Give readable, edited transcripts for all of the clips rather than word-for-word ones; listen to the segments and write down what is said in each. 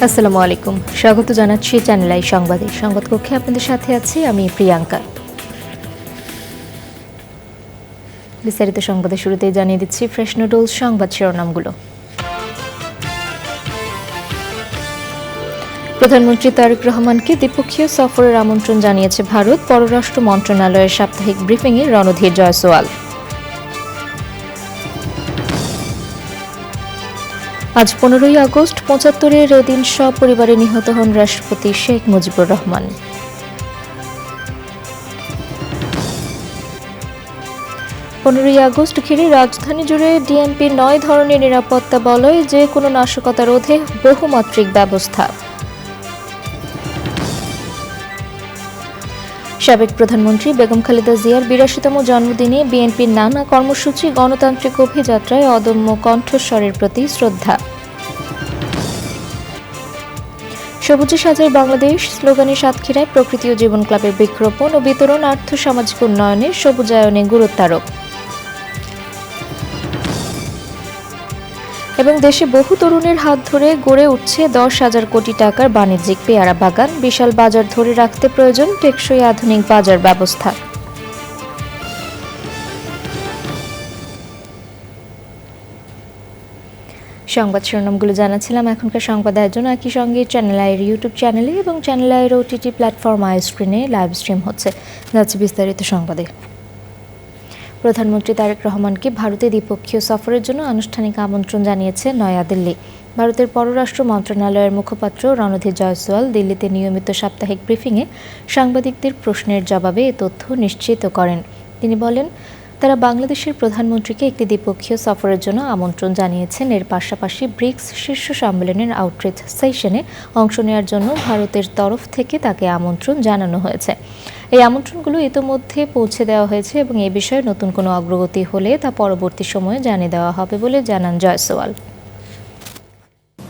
আসসালামু আলাইকুম, স্বাগত জানাচ্ছি চ্যানেল আই সংবাদে। সংবাদ কক্ষে আপনাদের সাথে আছি আমি প্রিয়াঙ্কা। বিস্তারিত সংবাদের শুরুতেই জানিয়ে দিচ্ছি ফ্রেশ নুডলস সংবাদ শিরোনামগুলো। প্রধানমন্ত্রী তারেক রহমানকে দ্বিপক্ষীয় সফরের আমন্ত্রণ জানিয়েছে ভারত। পররাষ্ট্র মন্ত্রণালয়ের সাপ্তাহিক ব্রিফিংয়ে রণধীর জয়সওয়াল। আজ 15ই আগস্ট, 75-এর এদিন সপরিবারে নিহত হন রাষ্ট্রপতি শেখ মুজিবুর রহমান। 15ই আগস্ট ঘিরে রাজধানী জুড়ে ডিএমপির 9 ধরনের নিরাপত্তা বলয়, যে কোনো নাশকতা রোধে বহুমাত্রিক ব্যবস্থা। সাবেক প্রধানমন্ত্রী বেগম খালেদা জিয়ার 82তম জন্মদিনে বিএনপির নানা কর্মসূচি, গণতান্ত্রিক অভিযাত্রায় অদম্য কণ্ঠস্বরের প্রতি শ্রদ্ধা। সবুজে সাজায় বাংলাদেশ স্লোগানে সাতক্ষীরায় প্রকৃতি ও জীবন ক্লাবের বৃক্ষরোপণ ও বিতরণ, আর্থসামাজিক উন্নয়নে সবুজায়নে গুরুত্বারোপ। এবং দেশে বহু তরুণের হাত ধরে গড়ে উঠছে 10,000 কোটি টাকার বাণিজ্যিক পেয়ারা বাগান। বিশাল বাজার ধরে রাখতে প্রয়োজন টেকসই আধুনিক বাজার ব্যবস্থা। সংবাদ শিরোনামগুলো জানাচ্ছিলাম। এখনকার সংবাদ আয়োজন একই সঙ্গে চ্যানেল আইয়ের ইউটিউব চ্যানেলে এবং চ্যানেল আইয়ের ওটিটি প্ল্যাটফর্ম আই স্ক্রিনে লাইভ স্ট্রিম হচ্ছে। যাচ্ছে বিস্তারিত সংবাদে। প্রধানমন্ত্রী তারেক রহমানকে ভারতে দ্বিপক্ষীয় সফরের জন্য আনুষ্ঠানিক আমন্ত্রণ জানিয়েছে নয়াদিল্লি। ভারতের পররাষ্ট্র মন্ত্রণালয়ের মুখপাত্র রণধীর জয়সওয়াল দিল্লিতে নিয়মিত সাপ্তাহিক ব্রিফিংয়ে সাংবাদিকদের প্রশ্নের জবাবে এ তথ্য নিশ্চিত করেন। তিনি বলেন, তারা বাংলাদেশের প্রধানমন্ত্রীকে একটি দ্বিপক্ষীয় সফরের জন্য আমন্ত্রণ জানিয়েছেন। এর পাশাপাশি ব্রিক্স শীর্ষ সম্মেলনের আউটরিচ সেশনে অংশ নেওয়ার জন্য ভারতের তরফ থেকে তাকে আমন্ত্রণ জানানো হয়েছে। এই আমন্ত্রণগুলো ইতোমধ্যে পৌঁছে দেওয়া হয়েছে এবং এ বিষয়ে নতুন কোনো অগ্রগতি হলে তা পরবর্তী সময়ে জানিয়ে দেওয়া হবে বলে জানান Jaiswal.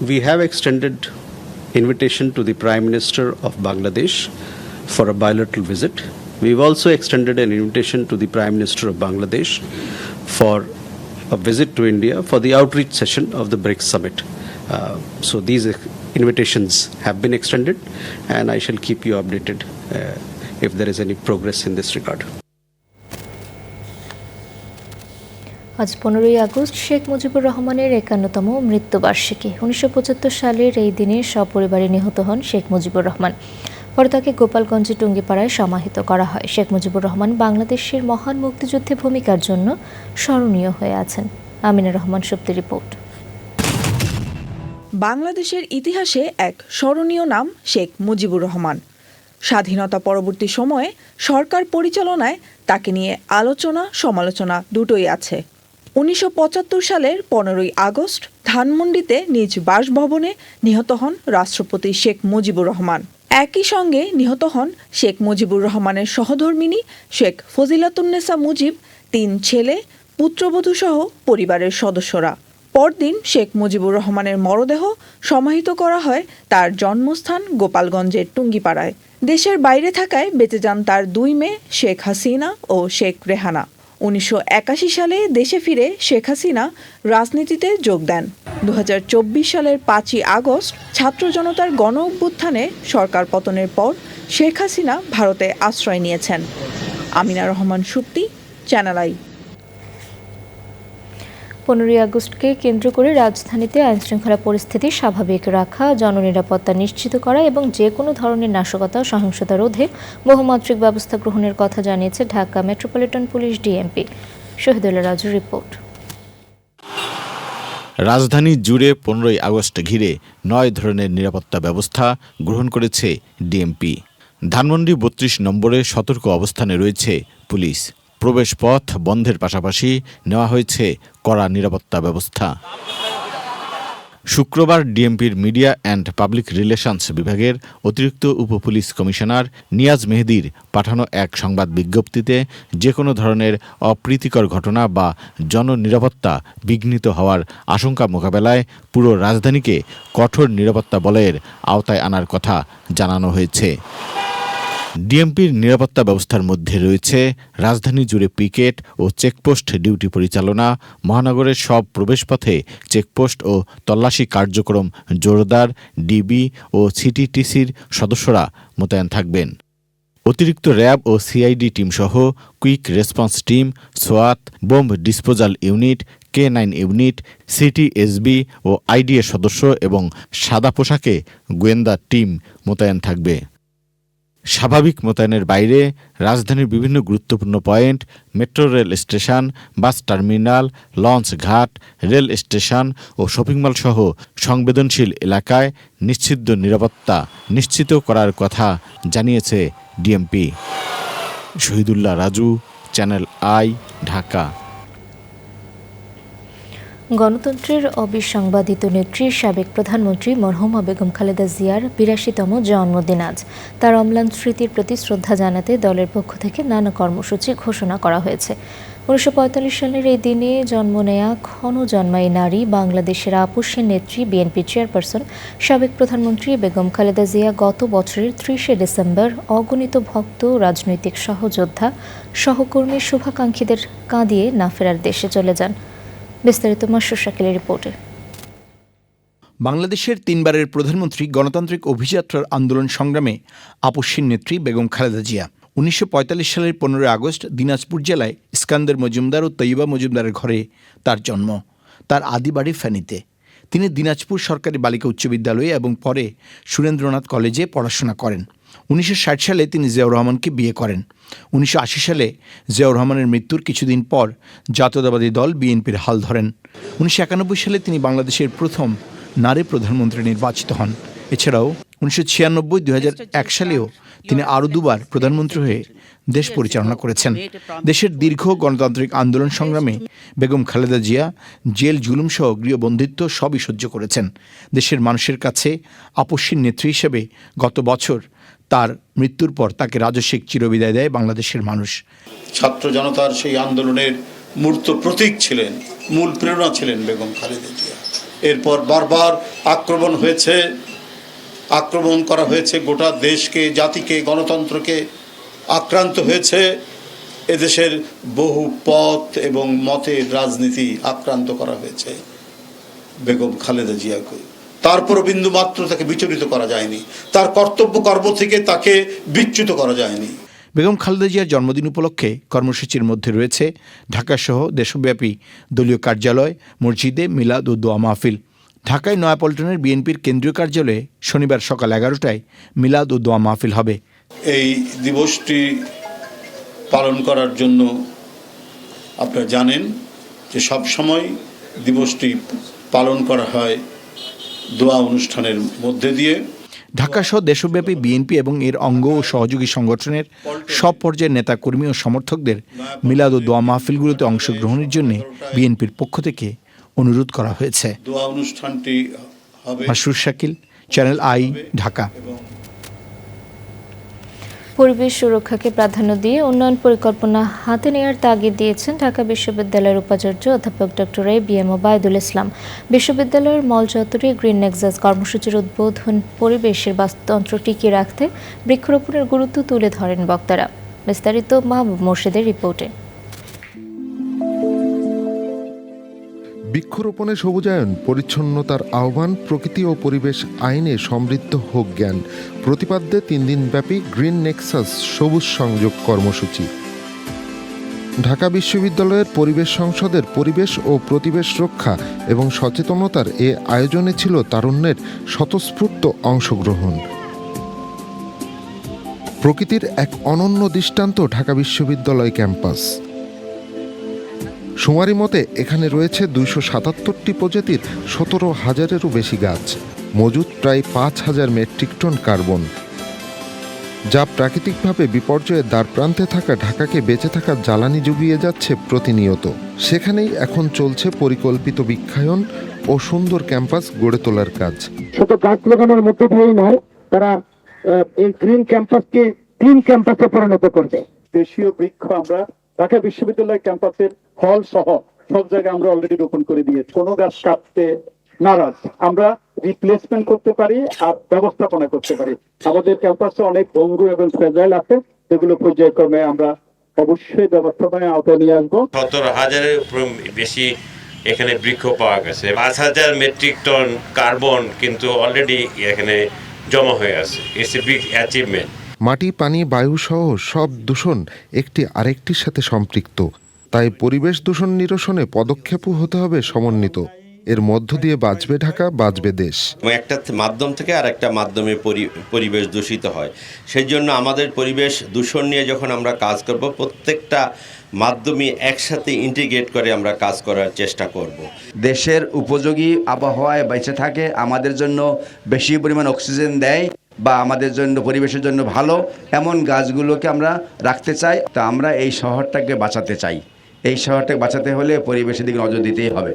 We have extended invitation to the Prime Minister of Bangladesh for a bilateral visit. We've also extended an invitation to the Prime Minister of Bangladesh for a visit to India for the outreach session of the BRICS Summit. So these invitations have been extended, and I shall keep you updated if there is any progress in this regard. আজ 15ই August Sheikh Mujibur রহমানের 51তম মৃত্যুবার্ষিকী। 1975 সালের এই দিনে সপরিবারে নিহত হন শেখ মুজিবুর রহমান। পরে তাকে গোপালগঞ্জে টুঙ্গিপাড়ায় সমাহিত করা হয়। শেখ মুজিবুর রহমান বাংলাদেশের মহান মুক্তিযুদ্ধে ভূমিকার জন্য স্মরণীয় হয়ে আছেন। আমিনা রহমান সুপ্তি রিপোর্ট। বাংলাদেশের ইতিহাসে এক স্মরণীয় নাম শেখ মুজিবুর রহমান। স্বাধীনতা পরবর্তী সময়ে সরকার পরিচালনায় তাকে নিয়ে আলোচনা সমালোচনা দুটোই আছে। 1975 সালের 15ই আগস্ট ধানমন্ডিতে নিজ বাসভবনে নিহত হন রাষ্ট্রপতি শেখ মুজিবুর রহমান। একই সঙ্গে নিহত হন শেখ মুজিবুর রহমানের সহধর্মিণী শেখ ফজিলাতুন্নেসা মুজিব, 3 ছেলে, পুত্রবধূ সহ পরিবারের সদস্যরা। পরদিন শেখ মুজিবুর রহমানের মরদেহ সমাহিত করা হয় তার জন্মস্থান গোপালগঞ্জের টুঙ্গিপাড়ায়। দেশের বাইরে থাকায় বেঁচে যান তার 2 মেয়ে শেখ হাসিনা ও শেখ রেহানা। 1981 সালে দেশে ফিরে শেখ হাসিনা রাজনীতিতে যোগ দেন। 2024 সালের 5ই আগস্ট ছাত্র জনতার গণ অভ্যুত্থানে সরকার পতনের পর শেখ হাসিনা ভারতে আশ্রয় নিয়েছেন। Amina Rahman Supti, channel I. 15ই আগস্টকে কেন্দ্র করে রাজধানীতে আইনশৃঙ্খলা পরিস্থিতি স্বাভাবিক রাখা, জননিরাপত্তা নিশ্চিত করা এবং যে কোনো ধরনের নাশকতা ও সহিংসতা রোধে বহুমাত্রিক ব্যবস্থা গ্রহণের কথা জানিয়েছে Dhaka metropolitan police DMP. Shahidullah রাজুর রিপোর্ট। রাজধানী জুড়ে 15ই আগস্ট ঘিরে 9 ধরনের নিরাপত্তা ব্যবস্থা গ্রহণ করেছে ডিএমপি। ধানমন্ডি 32 নম্বরে সতর্ক অবস্থানে রয়েছে পুলিশ। প্রবেশ পথ বন্ধের পাশাপাশি নেওয়া হয়েছে কড়া নিরাপত্তা ব্যবস্থা। শুক্রবার ডিএমপির মিডিয়া অ্যান্ড পাবলিক রিলেশনস বিভাগের অতিরিক্ত উপপুলিশ কমিশনার নিয়াজ মেহেদির পাঠানো এক সংবাদ বিজ্ঞপ্তিতে যে কোনো ধরনের অপ্রীতিকর ঘটনা বা জননিরাপত্তা বিঘ্নিত হওয়ার আশঙ্কা মোকাবেলায় পুরো রাজধানীকে কঠোর নিরাপত্তা বলয়ের আওতায় আনার কথা জানানো হয়েছে। ডিএমপির নিরাপত্তা ব্যবস্থার মধ্যে রয়েছে রাজধানী জুড়ে পিকেট ও চেকপোস্ট ডিউটি পরিচালনা, মহানগরের সব প্রবেশপথে চেকপোস্ট ও তল্লাশি কার্যক্রম জোরদার, ডিবি ও সিটিটিসির সদস্যরা মোতায়েন থাকবেন। অতিরিক্ত র্যাব ও সিআইডি টিমসহ কুইক রেসপন্স টিম, সোয়াত, bomb disposal unit, K9 unit, CTSB ও আইডিএ সদস্য এবং সাদা পোশাকে গোয়েন্দা টিম মোতায়েন থাকবে। স্বাভাবিক মোতায়েনের বাইরে রাজধানীর বিভিন্ন গুরুত্বপূর্ণ point, metro rail station, bus terminal, launch ঘাট, রেল স্টেশন ও শপিংমল সহ সংবেদনশীল এলাকায় নিশ্চিত নিরাপত্তা নিশ্চিত করার কথা জানিয়েছে DMP. Shahidullah Raju, channel I, Dhaka. গণতন্ত্রের অবিসংবাদিত নেত্রী সাবেক প্রধানমন্ত্রী মরহুমা বেগম খালেদা জিয়ার ৮২তম জন্মদিন আজ। তার অম্লান স্মৃতির প্রতি শ্রদ্ধা জানাতে দলের পক্ষ থেকে নানা কর্মসূচি ঘোষণা করা হয়েছে। ১৯৪৫ সালের এই দিনে জন্ম নেয়া ক্ষণজন্মায়ী নারী, বাংলাদেশের আপসীন নেত্রী, বিএনপি চেয়ারপারসন, সাবেক প্রধানমন্ত্রী বেগম খালেদা জিয়া গত বছরের ৩০শে ডিসেম্বর অগণিত ভক্ত, রাজনৈতিক সহযোদ্ধা, সহকর্মী, শুভাকাঙ্ক্ষীদের কাঁদিয়ে না ফেরার দেশে চলে যান। বিস্তারিত মাসুর শাকিলের রিপোর্টে। বাংলাদেশের তিনবারের প্রধানমন্ত্রী, গণতান্ত্রিক অভিযাত্রার আন্দোলন সংগ্রামে আপসীন নেত্রী বেগম খালেদা জিয়া। ১৯৪৫ সালের ১৫ আগস্ট দিনাজপুর জেলায় ইস্কান্দার মজুমদার ও তৈয়বা মজুমদারের ঘরে তার জন্ম। তার আদি বাড়ি ফেনীতে। তিনি দিনাজপুর সরকারি বালিকা উচ্চ বিদ্যালয়ে এবং পরে সুরেন্দ্রনাথ কলেজে পড়াশোনা করেন। ১৯৬০ সালে তিনি জিয়াউর রহমানকে বিয়ে করেন। ১৯৮০ সালে জিয়াউর রহমানের মৃত্যুর কিছুদিন পর জাতীয়তাবাদী দল বিএনপির হাল ধরেন। ১৯৯১ সালে তিনি বাংলাদেশের প্রথম নারী প্রধানমন্ত্রী নির্বাচিত হন। এছাড়াও ১৯৯৬, ২০০১ সালেও তিনি আরও দুবার প্রধানমন্ত্রী হয়ে দেশ পরিচালনা করেছেন। দেশের দীর্ঘ গণতান্ত্রিক আন্দোলন সংগ্রামে বেগম খালেদা জিয়া জেল, জুলুমসহ গৃহবন্দিত্ব সবই সহ্য করেছেন। দেশের মানুষের কাছে আপসীন নেত্রী হিসেবে গত বছর তার মৃত্যুর পর তাকে রাজস্বিক চিরবিদায় দেয় বাংলাদেশের মানুষ। ছাত্র জনতার সেই আন্দোলনের মূর্ত প্রতীক ছিলেন, মূল প্রেরণা ছিলেন বেগম খালেদা জিয়া। এরপর বারবার আক্রমণ করা হয়েছে গোটা দেশকে, জাতিকে, গণতন্ত্রকে আক্রান্ত হয়েছে। এদেশের বহু পথ এবং মতের রাজনীতি আক্রান্ত করা হয়েছে বেগম খালেদা জিয়াকে। তারপরও বিন্দু মাত্র তাকে বিচলিত করা যায়নি, তার কর্তব্য কর্ম থেকে তাকে বিচ্যুত করা যায়নি। বেগম খালেদা জিয়ার জন্মদিন উপলক্ষে কর্মসূচির মধ্যে রয়েছে ঢাকাসহ দেশব্যাপী দলীয় কার্যালয়, মসজিদে মিলাদ ও দোয়া মাহফিল। ঢাকায় নয়াপল্টনের বিএনপির কেন্দ্রীয় কার্যালয়ে শনিবার সকাল 11টায় মিলাদ ও দোয়া মাহফিল হবে। এই দিবসটি পালন করার জন্য আপনারা জানেন যে সবসময় দিবসটি পালন করা হয় দোয়া অনুষ্ঠানের মধ্যে দিয়ে। ঢাকাসহ দেশব্যাপী বিএনপি এবং এর অঙ্গ ও সহযোগী সংগঠনের সব পর্যায়ের নেতাকর্মী ও সমর্থকদের মিলাদ ও দোয়া মাহফিলগুলোতে অংশগ্রহণের জন্য বিএনপির পক্ষ থেকে অনুরোধ করা হয়েছে। দোয়া অনুষ্ঠানটি হবে। মাসুর শাকিল, চ্যানেল আই, ঢাকা। পরিবেশ সুরক্ষাকে প্রাধান্য দিয়ে উন্নয়ন পরিকল্পনা হাতে নেওয়ার তাগিদ দিয়েছেন ঢাকা বিশ্ববিদ্যালয়ের উপাচার্য অধ্যাপক ডক্টর এ.বি.এম. ওবায়দুল ইসলাম। বিশ্ববিদ্যালয়ের মল চত্বরে গ্রিন নেক্সাস কর্মসূচির উদ্বোধন পরিবেশের বাস্তুতন্ত্র টিকিয়ে রাখতে বৃক্ষরোপণের গুরুত্ব তুলে ধরেন বক্তারা। বিস্তারিত মাহবুব মোর্শেদের রিপোর্টে। বৃক্ষরোপণে সবুজায়ন, পরিচ্ছন্নতার আহ্বান, প্রকৃতি ও পরিবেশ আইনে সমৃদ্ধ হোক জ্ঞান প্রতিপাদ্যে 3 দিনব্যাপী গ্রিন নেক্সাস সবুজ সংযোগ কর্মসূচি। ঢাকা বিশ্ববিদ্যালয়ের পরিবেশ সংসদের পরিবেশ ও প্রতিবেশ রক্ষা এবং সচেতনতার এ আয়োজনে ছিল তারুণ্যের স্বতঃস্ফূর্ত অংশগ্রহণ। প্রকৃতির এক অনন্য দৃষ্টান্ত ঢাকা বিশ্ববিদ্যালয় ক্যাম্পাস। শুমারি মতে এখানে রয়েছে 277টি প্রজাতির 17,000-এরও বেশি গাছ, মজুদ প্রায় 5,000 মেট্রিক টন কার্বন, যা প্রাকৃতিকভাবে বিপর্যয়ের দ্বারপ্রান্তে থাকা ঢাকাকে বেঁচে থাকার জ্বালানি জুগিয়ে যাচ্ছে প্রতিনিয়ত। সেখানেই এখন চলছে পরিকল্পিত বৃক্ষায়ন ও সুন্দর ক্যাম্পাস গড়ে তোলার কাজ। শুধু গাছ লাগানোর মধ্যে দিয়েই নয়, তারা এই গ্রিন ক্যাম্পাসকে গ্রিন ক্যাম্পাসে পরিণত করবে। দেশীয় বৃক্ষ আমরা ঢাকা বিশ্ববিদ্যালয় ক্যাম্পাসের হল সহ সব জায়গায় আমরা অলরেডি রোপণ করে দিয়েছি। কোনো গাছ কাটতে নারাজ। আমরা রিপ্লেসমেন্ট করতে পারি আর ব্যবস্থাপনা করতে পারি। আমাদের ক্যাম্পাসে অনেক ভঙ্গুর এবং ফ্রেজাইল আছে, যেগুলো পর্যায়ক্রমে আমরা অবশ্যই ব্যবস্থাপনায় আওতায় নিয়ে আসবো। 17,000-এর বেশি এখানে বৃক্ষ পাওয়া গেছে। 5,000 মেট্রিক টন কার্বন কিন্তু অলরেডি এখানে জমা হয়ে আছে। It's a big achievement. মাটি, পানি, বায়ু সহ সব দূষণ একটি আরেকটির সাথে সম্পৃক্ত। তাই পরিবেশ দূষণ নিরসনে পদক্ষেপও হতে হবে সমন্বিত। এর মধ্য দিয়ে বাঁচবে ঢাকা, বাঁচবে দেশ। একটা মাধ্যম থেকে আর একটা মাধ্যমে পরিবেশ দূষিত হয়। সেই জন্য আমাদের পরিবেশ দূষণ নিয়ে যখন আমরা কাজ করব, প্রত্যেকটা মাধ্যমে একসাথে ইন্টিগ্রেট করে আমরা কাজ করার চেষ্টা করব। দেশের উপযোগী আবহাওয়ায় বেঁচে থাকে, আমাদের জন্য বেশি পরিমাণ অক্সিজেন দেয় বা আমাদের জন্য পরিবেশের জন্য ভালো এমন গাছগুলোকে আমরা রাখতে চাই। তা আমরা এই শহরটাকে বাঁচাতে চাই। এই শহরটাকে বাঁচাতে হলে পরিবেশের দিকে নজর দিতেই হবে।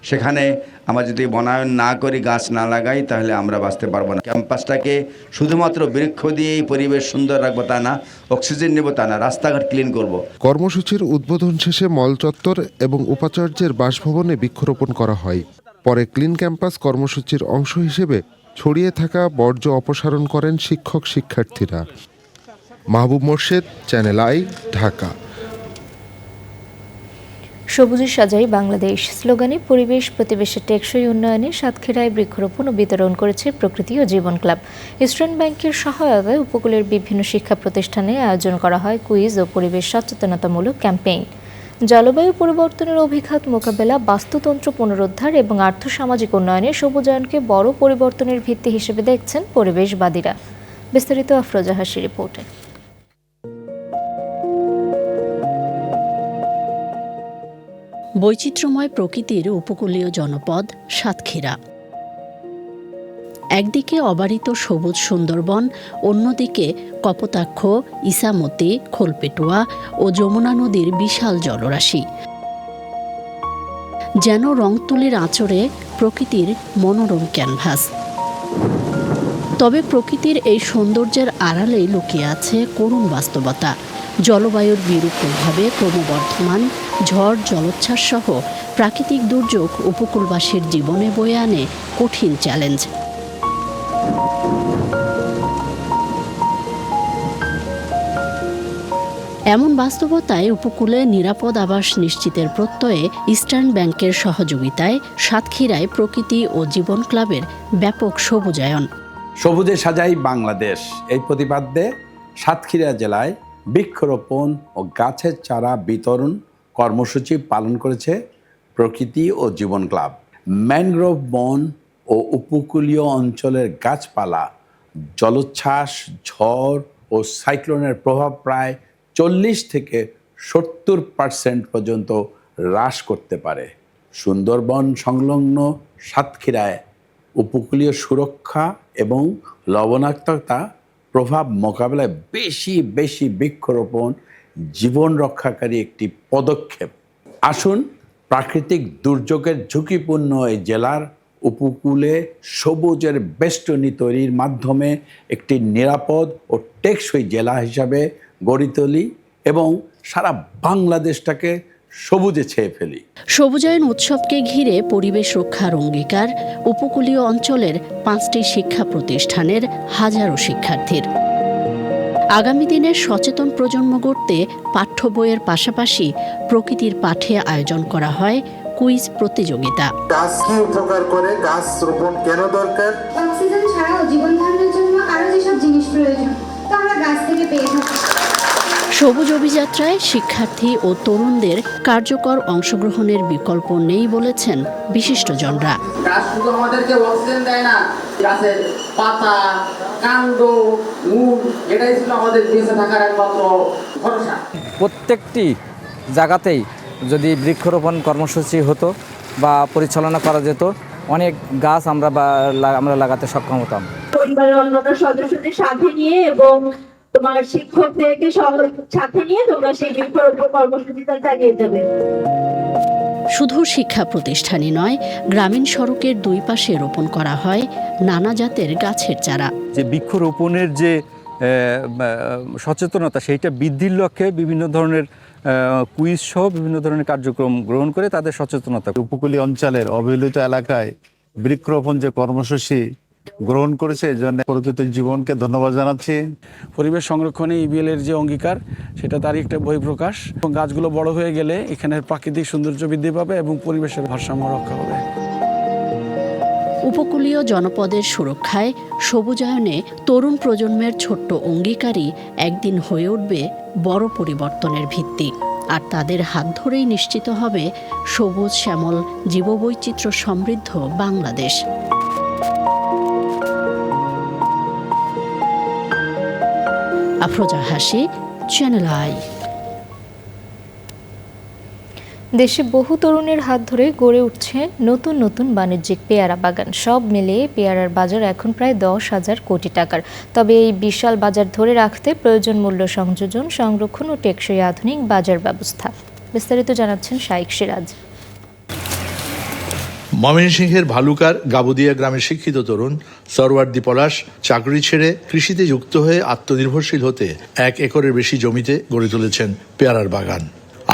সেখানে আমরা যদি বনায়ন না করি, গাছ না লাগাই, তাহলে আমরা বাঁচতে পারবো না। ক্যাম্পাসটাকে শুধুমাত্র বৃক্ষ দিয়েই পরিবেশ সুন্দর রাখবো তা না, অক্সিজেন নেব তা না, রাস্তাঘাট ক্লিন করব। কর্মসূচির উদ্বোধন শেষে মল চত্বর এবং উপাচার্যের বাসভবনে বৃক্ষরোপণ করা হয়। পরে ক্লিন ক্যাম্পাস কর্মসূচির অংশ হিসেবে ছড়িয়ে থাকা বর্জ্য অপসারণ করেন শিক্ষক শিক্ষার্থীরা। মাহবুব মোর্শেদ, চ্যানেল আই, ঢাকা। সবুজে সাজাই বাংলাদেশ স্লোগানে পরিবেশ প্রতিবেশের টেকসই উন্নয়নে সাতক্ষীরায় বৃক্ষরোপণ ও বিতরণ করেছে প্রকৃতি ও জীবন ক্লাব। ইস্টার্ন ব্যাংকের সহায়তায় উপকূলের বিভিন্ন শিক্ষা প্রতিষ্ঠানে আয়োজন করা হয় কুইজ ও পরিবেশ সচেতনতামূলক ক্যাম্পেইন। জলবায়ু পরিবর্তনের অভিঘাত মোকাবেলা, বাস্তুতন্ত্র পুনরুদ্ধার এবং আর্থসামাজিক উন্নয়নে সবুজায়নকে বড় পরিবর্তনের ভিত্তি হিসেবে দেখছেন পরিবেশবাদীরা। বিস্তারিত আফরোজা হাসি রিপোর্টে। বৈচিত্র্যময় প্রকৃতির উপকূলীয় জনপদ সাতক্ষীরা। একদিকে অবারিত সবুজ সুন্দরবন, অন্যদিকে কপোতাক্ষ, ইসামতি, খোলপেটুয়া ও যমুনা নদীর বিশাল জলরাশি। যেন রংতুলির আঁচড়ে প্রকৃতির মনোরম ক্যানভাস। তবে প্রকৃতির এই সৌন্দর্যের আড়ালেই লুকিয়ে আছে করুণ বাস্তবতা। জলবায়ুর বিরূপ প্রভাবে ক্রমবর্ধমান ঝড়, জলোচ্ছ্বাস সহ প্রাকৃতিক দুর্যোগ উপকূলবাসীর জীবনে বয়ে আনে কঠিন চ্যালেঞ্জ। এমন বাস্তবতায় উপকূলে নিরাপদ আবাস নিশ্চিতের প্রত্যয়ে ইস্টার্ন ব্যাংকের সহযোগিতায় সাতক্ষীরায় প্রকৃতি ও জীবন ক্লাবের ব্যাপক সবুজায়ন। সবুজে সাজাই বাংলাদেশ এই প্রতিপাদ্যে সাতক্ষীরা জেলায় বৃক্ষরোপণ ও গাছের চারা বিতরণ কর্মসূচি পালন করেছে প্রকৃতি ও জীবন ক্লাব। ম্যানগ্রোভ বন ও উপকূলীয় অঞ্চলের গাছপালা জলোচ্ছ্বাস, ঝড় ও সাইক্লোনের প্রভাব প্রায় 40 থেকে 70% পর্যন্ত হ্রাস করতে পারে। সুন্দরবন সংলগ্ন সাতক্ষীরায় উপকূলীয় সুরক্ষা এবং লবণাক্ততা প্রভাব মোকাবেলায় বেশি বৃক্ষরোপণ জীবন রক্ষাকারী একটি পদক্ষেপ। আসুন প্রাকৃতিক দুর্যোগের ঝুঁকিপূর্ণ এই জেলার উপকূলে সবুজের বেষ্টনী তৈরির মাধ্যমে একটি নিরাপদ ও টেকসই জেলা হিসাবে গড়ে তুলি এবং সারা বাংলাদেশটাকে সবুজে ছেয়ে ফেলি। সবুজায়ন উৎসবকে ঘিরে পরিবেশ রক্ষার অঙ্গীকার উপকূলীয় অঞ্চলের 5টি শিক্ষা প্রতিষ্ঠানের হাজারো শিক্ষার্থীর। আগামী দিনের সচেতন প্রজন্ম গড়তে পাঠ্য বইয়ের পাশাপাশি প্রকৃতির পাঠে আয়োজন করা হয় কুইজ প্রতিযোগিতা। গাছ কি উপকার করে, গাছ রোপণ কেন দরকার, অক্সিজেন ছাড়াও জীবন ধারণের জন্য আরো যেসব জিনিস প্রয়োজন তা আমরা গাছ থেকে পেয়ে থাকি। সবুজ অভিযাত্রায় শিক্ষার্থী ও তরুণদের কার্যকর অংশগ্রহণের বিকল্প নেই বলেছেন বিশিষ্টজনরা। গাছ শুধু আমাদেরকে অক্সিজেন দেয় না, গাছের পাতা, কাণ্ড, মূল এটাই ছিল আমাদের বেঁচে থাকার একমাত্র ভরসা। প্রত্যেকটি জায়গাতেই যদি বৃক্ষরোপণ কর্মসূচি হতো বা পরিচালনা করা যেত, অনেক গাছ আমরা লাগাতে সক্ষম হতাম। পরিবারের অন্যান্য সদস্যদের সাথে নিয়ে এবং তোমার শিক্ষকদেরকে সাথে নিয়ে তোমরা সেই বৃক্ষরোপণ কর্মসূচিটা চালিয়ে যাবে। শুধু শিক্ষা প্রতিষ্ঠানই নয়, গ্রামীণ সড়কের দুই পাশে রোপণ করা হয় নানা জাতের গাছের চারা। যে বৃক্ষরোপণের যে সচেতনতা সেইটা বৃদ্ধির লক্ষ্যে বিভিন্ন ধরনের কুইজ সহ বিভিন্ন ধরনের কার্যক্রম গ্রহণ করে তাদের সচেতনতা। উপকূলীয় অঞ্চলের অবহেলিত এলাকায় বৃক্ষরোপণ যে কর্মসূচি গ্রহণ করেছে এই জন্য প্রকৃতির জীবনকে ধন্যবাদ জানাচ্ছি। পরিবেশ সংরক্ষণে ইবিএল এর যে অঙ্গীকার সেটা তারই একটা বহিঃপ্রকাশ এবং গাছগুলো বড় হয়ে গেলে এখানের প্রাকৃতিক সৌন্দর্য বৃদ্ধি পাবে এবং পরিবেশের ভারসাম্য রক্ষা হবে। উপকূলীয় জনপদের সুরক্ষায় সবুজায়নে তরুণ প্রজন্মের ছোট্ট অঙ্গীকারই একদিন হয়ে উঠবে বড় পরিবর্তনের ভিত্তি। আর তাদের হাত ধরেই নিশ্চিত হবে সবুজ শ্যামল জীববৈচিত্র্য সমৃদ্ধ বাংলাদেশ। আফরোজা হাসি, চ্যানেল আই। দেশে বহু তরুণের হাত ধরে গড়ে উঠছে নতুন নতুন বাণিজ্যিক পেয়ারা বাগান। সব মিলিয়ে পেয়ারার বাজার এখন প্রায় 10,000 কোটি টাকার। তবে এই বিশাল বাজার ধরে রাখতে প্রয়োজন মূল্য সংযোজন, সংরক্ষণ ও টেকসই আধুনিক বাজার ব্যবস্থা। বিস্তারিত জানাচ্ছেন শাইখ সিরাজ। ময়মনসিংহের ভালুকার গাবুদিয়া গ্রামের শিক্ষিত তরুণ সরওয়ার্দী পলাশ চাকরি ছেড়ে কৃষিতে যুক্ত হয়ে আত্মনির্ভরশীল হতে 1 একরের বেশি জমিতে গড়ে তুলেছেন পেয়ারার বাগান।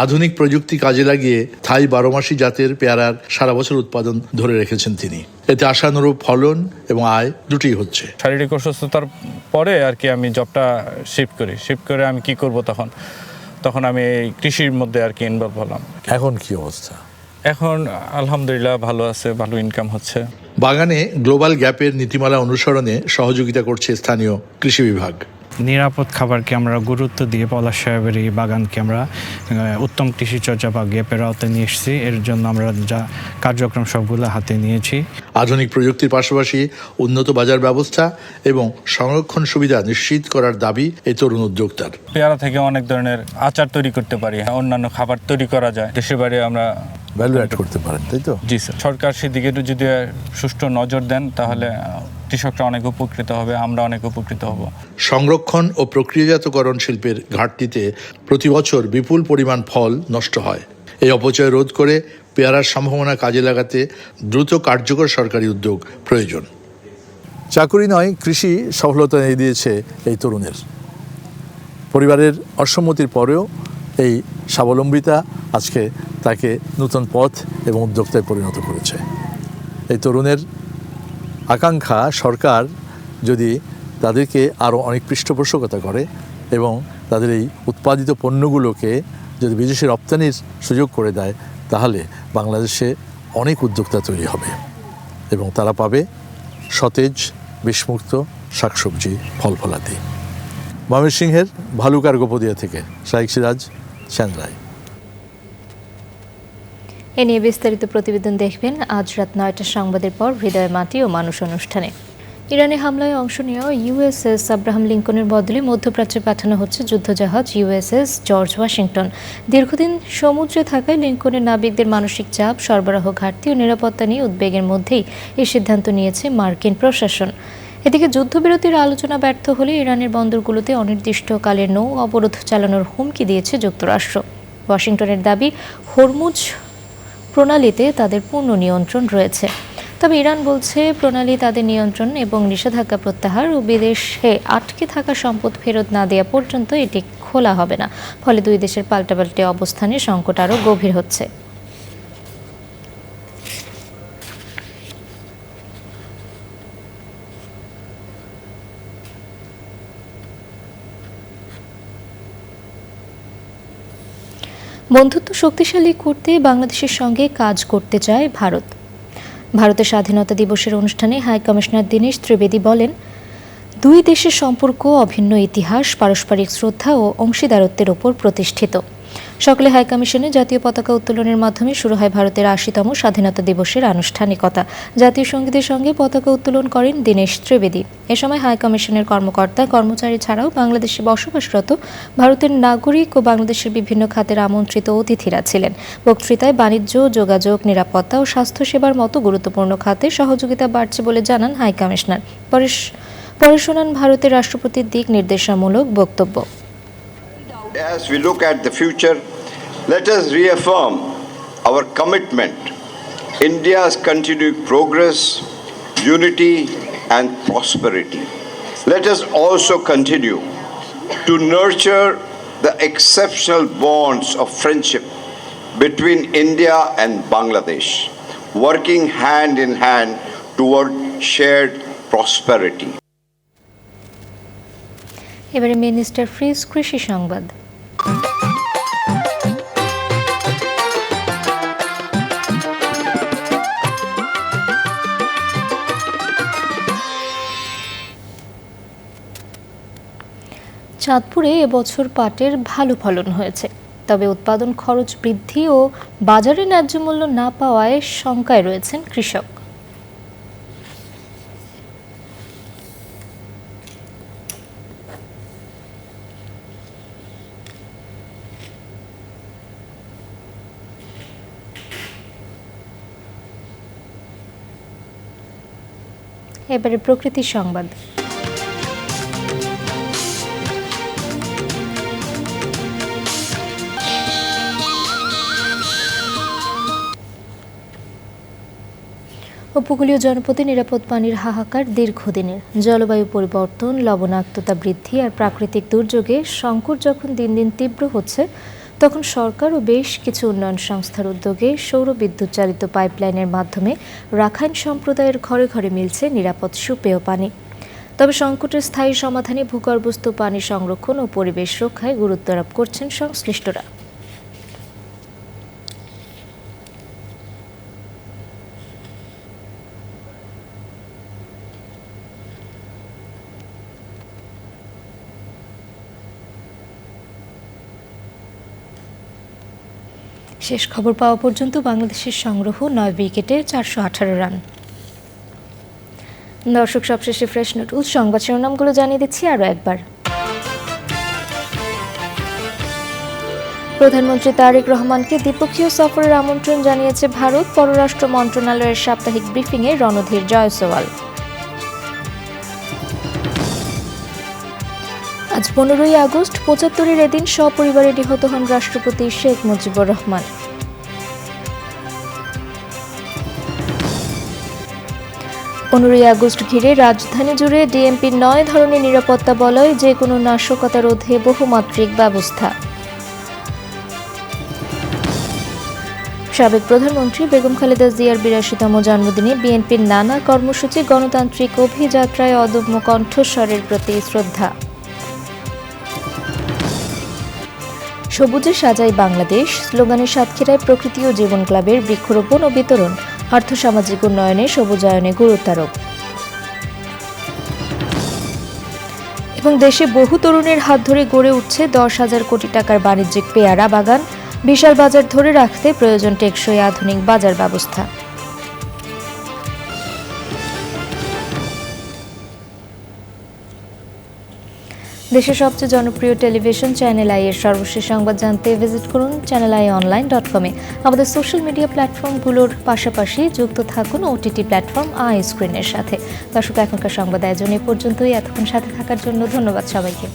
আধুনিক প্রযুক্তি কাজে লাগিয়ে থাই 12 মাসি জাতের পেয়ারার সারা বছর উৎপাদন ধরে রেখেছেন তিনি। এতে আশানুরূপ ফলন এবং আয় দুটোই হচ্ছে। শারীরিক অসুস্থতার পরে আর কি আমি জবটা শিফট করে আমি কি করব, তখন আমি কৃষির মধ্যে আর কি ইনভলভ হলাম। এখন কি অবস্থা? এখন আলহামদুলিল্লাহ ভালো আছে, ভালো ইনকাম হচ্ছে। বাগানে গ্লোবাল গ্যাপের নীতিমালা অনুসরণে সহযোগিতা করছে স্থানীয় কৃষি বিভাগ। নিরাপদ খাবারকে আমরা গুরুত্ব দিয়ে পলাশ সাহেবের এই বাগানকে আমরা উত্তম কৃষি চর্চা বা গ্যাপের আওতায় নিয়ে এসেছি। এর জন্য আমরা যা কার্যক্রম সবগুলো হাতে নিয়েছি। আধুনিক প্রযুক্তির পাশাপাশি উন্নত বাজার ব্যবস্থা এবং সংরক্ষণ সুবিধা নিশ্চিত করার দাবি এই তরুণ উদ্যোক্তার। পেয়ারা থেকে অনেক ধরনের আচার তৈরি করতে পারি, অন্যান্য খাবার তৈরি করা যায়। দেশের বাইরে আমরা ভ্যালু অ্যাড করতে পারেন, তাই তো? জি স্যার, সরকার সেদিকে যদি সুষ্ঠু নজর দেন তাহলে কৃষকরা অনেক উপকৃত হবে, আমরা অনেক উপকৃত হব। সংরক্ষণ ও প্রক্রিয়াজাতকরণ শিল্পের ঘাটতিতে প্রতি বছর বিপুল পরিমাণ ফল নষ্ট হয়। এই অপচয় রোধ করে পেয়ারার সম্ভাবনা কাজে লাগাতে দ্রুত কার্যকর সরকারি উদ্যোগ প্রয়োজন। চাকুরি নয়, কৃষি সফলতা এনে দিয়েছে এই তরুণের। পরিবারের অসম্মতির পরেও এই স্বাবলম্বিতা আজকে তাকে নতুন পথ এবং উদ্যোক্তায় পরিণত করেছে। এই তরুণের আকাঙ্ক্ষা সরকার যদি তাদেরকে আরও অনেক পৃষ্ঠপোষকতা করে এবং তাদের এই উৎপাদিত পণ্যগুলোকে যদি বিদেশে রপ্তানির সুযোগ করে দেয়, তাহলে বাংলাদেশে অনেক উদ্যোক্তা তৈরি হবে এবং তারা পাবে সতেজ বিষমুক্ত শাকসবজি, ফল ফলাদি। ময়মনসিংহের ভালুকার গোপদিয়া থেকে শাইখ সিরাজ, চ্যানেল আই। এ নিয়ে বিস্তারিত প্রতিবেদন দেখবেন আজ রাত 9টার সংবাদের পর হৃদয় মাটি ও মানুষ অনুষ্ঠানে। ইরানে হামলায় অংশ নেওয়া ইউএসএস আব্রাহাম লিঙ্কনের বদলে মধ্যপ্রাচ্যে পাঠানো হচ্ছে যুদ্ধজাহাজ ইউএসএস জর্জ ওয়াশিংটন। দীর্ঘদিন সমুদ্রে থাকায় লিঙ্কনের নাবিকদের মানসিক চাপ, সরবরাহ ঘাটতি ও নিরাপত্তা নিয়ে উদ্বেগের মধ্যেই এই সিদ্ধান্ত নিয়েছে মার্কিন প্রশাসন। এদিকে যুদ্ধবিরতির আলোচনা ব্যর্থ হলে ইরানের বন্দরগুলোতে অনির্দিষ্টকালের নৌ অবরোধ চালানোর হুমকি দিয়েছে যুক্তরাষ্ট্র। ওয়াশিংটনের দাবি, হরমুজ প্রণালীতে তাদের পূর্ণ নিয়ন্ত্রণ রয়েছে। তবে ইরান বলছে প্রণালী তাদের নিয়ন্ত্রণ এবং নিষেধাজ্ঞা প্রত্যাহার ও বিদেশে আটকে থাকা সম্পদ ফেরত না দেওয়া পর্যন্ত এটি খোলা হবে না। ফলে দুই দেশের পাল্টাপাল্টি অবস্থানে সংকট আরও গভীর হচ্ছে। বন্ধুত্ব শক্তিশালী করতে বাংলাদেশের সঙ্গে কাজ করতে চায় ভারত। ভারতের স্বাধীনতা দিবসের অনুষ্ঠানে হাই কমিশনার দীনেশ ত্রিবেদী বলেন, দুই দেশের সম্পর্ক অভিন্ন ইতিহাস, পারস্পরিক শ্রদ্ধা ও অংশীদারত্বের ওপর প্রতিষ্ঠিত। সকালে হাই কমিশনে জাতীয় পতাকা উত্তোলনের মাধ্যমে শুরু হয় ভারতের ৮০তম স্বাধীনতা দিবসের আনুষ্ঠানিকতা। জাতীয় সঙ্গীতের সঙ্গে পতাকা উত্তোলন করেন দীনেশ ত্রিবেদী। এ সময় হাই কমিশনের কর্মকর্তা কর্মচারী ছাড়াও বাংলাদেশে বসবাসরত ভারতের নাগরিক ও বাংলাদেশের বিভিন্ন খাতের আমন্ত্রিত অতিথিরা ছিলেন। বক্তৃতায় বাণিজ্য, যোগাযোগ, নিরাপত্তা ও স্বাস্থ্যসেবার মতো গুরুত্বপূর্ণ খাতে সহযোগিতা বাড়ছে বলে জানান হাই কমিশনার। পরে শোনান ভারতের রাষ্ট্রপতির দিক নির্দেশামূলক বক্তব্য। As we look at the future, let us reaffirm our commitment, India's continued progress, unity and prosperity. Let us also continue to nurture the exceptional bonds of friendship between India and Bangladesh, working hand in hand toward shared prosperity. এবারে minister fridge কৃষি সংবাদ। চাঁদপুরে এবছর পাটের ভালো ফলন হয়েছে, তবে উৎপাদন খরচ বৃদ্ধি ও বাজারে ন্যায্য মূল্য না পাওয়ায় শঙ্কায় রয়েছেন কৃষক। এবারে প্রকৃতির সংবাদ। উপকূলীয় জনপদে নিরাপদ পানির হাহাকার দীর্ঘদিনের। জলবায়ু পরিবর্তন, লবণাক্ততা বৃদ্ধি আর প্রাকৃতিক দুর্যোগে সংকট যখন দিন দিন তীব্র হচ্ছে, তখন সরকার ও বেশ কিছু উন্নয়ন সংস্থার উদ্যোগে সৌর বিদ্যুৎ চালিত পাইপলাইনের মাধ্যমে রাখাইন সম্প্রদায়ের ঘরে ঘরে মিলছে নিরাপদ সুপেয় পানি। তবে সংকটের স্থায়ী সমাধানে ভূগর্ভস্থ পানি সংরক্ষণ ও পরিবেশ রক্ষায় গুরুত্ব আরোপ করছেন সংশ্লিষ্টরা। শেষ খবর পাওয়া পর্যন্ত বাংলাদেশের সংগ্রহ 9 উইকেটে 418 রান। দর্শক, সবশেষে ফ্রেশ নিউজ সংবাদ শিরোনামগুলো জানিয়ে দিচ্ছি আরও একবার। প্রধানমন্ত্রী তারেক রহমানকে দ্বিপক্ষীয় সফরের আমন্ত্রণ জানিয়েছে ভারত। পররাষ্ট্র মন্ত্রণালয়ের সাপ্তাহিক ব্রিফিংয়ে রণধীর জয়সওয়াল। আজ 15ই আগস্ট, 75-এর এদিন সপরিবারে নিহত হন রাষ্ট্রপতি শেখ মুজিবুর রহমান। 15ই আগস্ট ঘিরে রাজধানী জুড়ে ডিএমপির 9 ধরনের নিরাপত্তা বলয়, যে কোনো নাশকতা রোধে বহুমাত্রিক ব্যবস্থা। সাবেক প্রধানমন্ত্রী বেগম খালেদা জিয়ার 82তম জন্মদিনে বিএনপির নানা কর্মসূচি, গণতান্ত্রিক অভিযাত্রায় অদম্য কণ্ঠস্বরের প্রতি শ্রদ্ধা। সবুজে সাজাই বাংলাদেশ স্লোগানে সাতক্ষীরায় প্রকৃতি ও জীবন ক্লাবের বৃক্ষরোপণ ও বিতরণ। আর্থসামাজিক উন্নয়নে সবুজায়নে গুরুত্বারোপ। এবং দেশে বহু তরুণের হাত ধরে গড়ে উঠছে 10,000 কোটি টাকার বাণিজ্যিক পেয়ারা বাগান। বিশাল বাজার ধরে রাখতে প্রয়োজন টেকসই আধুনিক বাজার ব্যবস্থা। দেশের সবচেয়ে জনপ্রিয় টেলিভিশন চ্যানেল আই এর সর্বশেষ সংবাদ জানতে ভিজিট করুন channelionline.com-এ। আমাদের সোশ্যাল মিডিয়া প্ল্যাটফর্মগুলোর পাশাপাশি যুক্ত থাকুন ওটিটি প্ল্যাটফর্ম আই স্ক্রিনের সাথে। দর্শক, এখনকার সংবাদ আয়োজন এ পর্যন্তই। এতক্ষণ সাথে থাকার জন্য ধন্যবাদ সবাইকে।